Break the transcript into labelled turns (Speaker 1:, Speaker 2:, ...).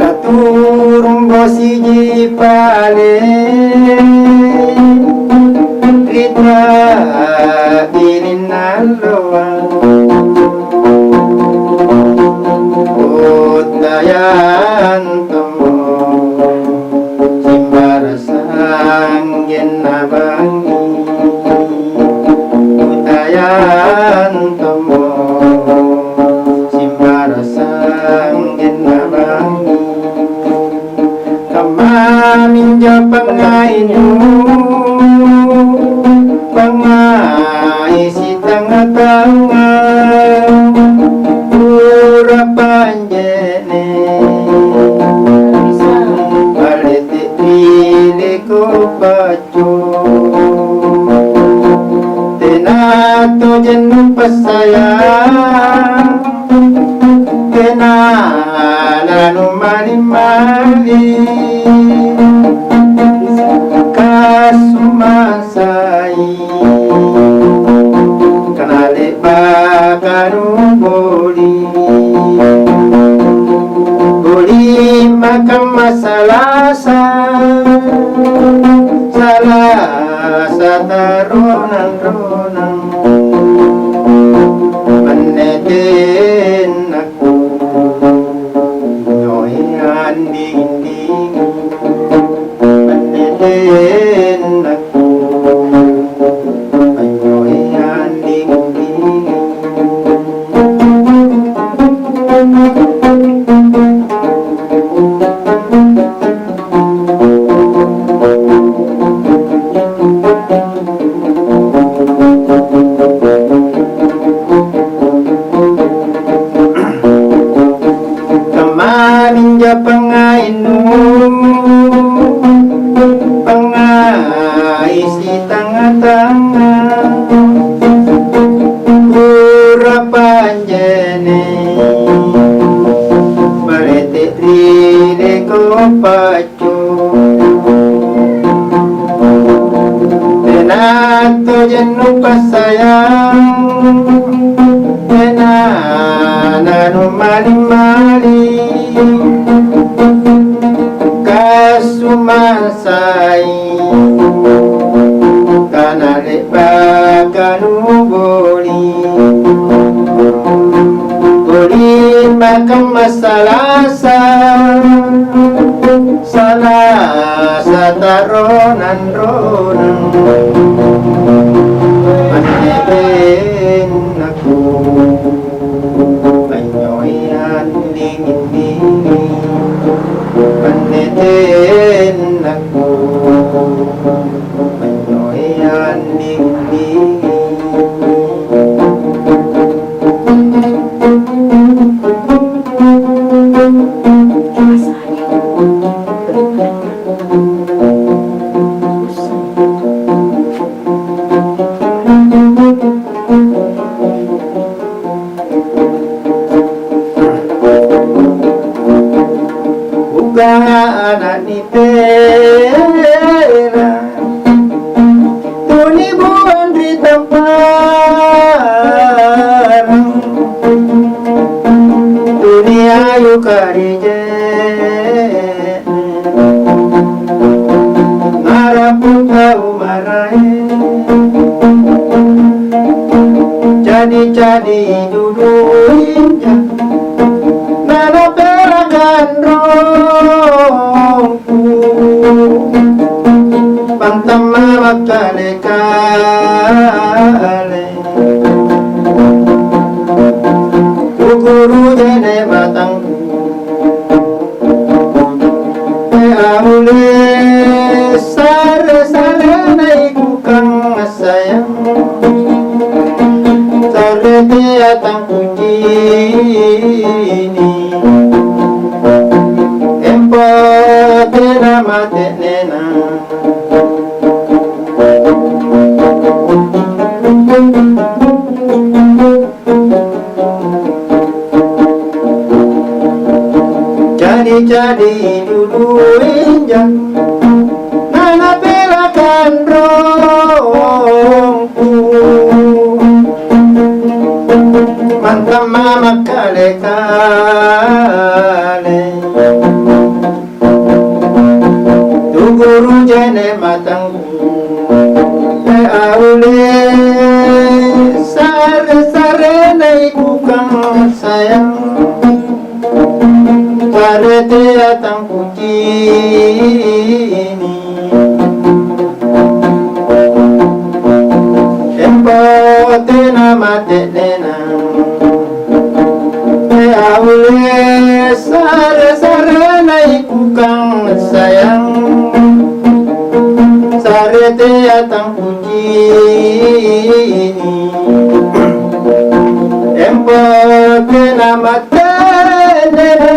Speaker 1: Laturumbo siji pale Rita ininaloa Udayantomo Simbarasang genabangi Udayantomo Simbarasang genabangi Kamaminja pangainu Pangay si tanga-tanga Pura panjene Balete pili ko pacu Tenato jenu pasayang Kenalanu mali-mali Kasumasai Kanale bakaru boli Boli makam masalasa Salasa taronan-ronan Meneten aku Nyoyan dinding Meneten aku Nyoyan dinding Kamaninja pangainu Pangay si tanga-tanga Pura panjene Balete rile ko pacu Tenato jenu pasayang Tenananu mali-mali Kasumasai Kanale bakanu boli Boli makam masalasa Salasa taronan-ronan Maneben aku Panyoyan dingin-dingin Paneten aku Panyoyan dingin Anak ni pera Tuni buan di tempat Tuni ayu karije Marapun tahu marai Jadi duduinnya Nana perakan rongku Pantama makale-kale Kukuru jene batangku Peahule sare-sare naiku kang sayang Sarete atang kujini Empatena matenena Jadi dulu injak Nana pelakan roh Pantama makale kale Tuguru jene matangu Te aule Sare sare naikukang sayang Parete atang kutini Empote namate nena Te aule sare sare naikukang sayang Sarete atang kutini Empote namate nena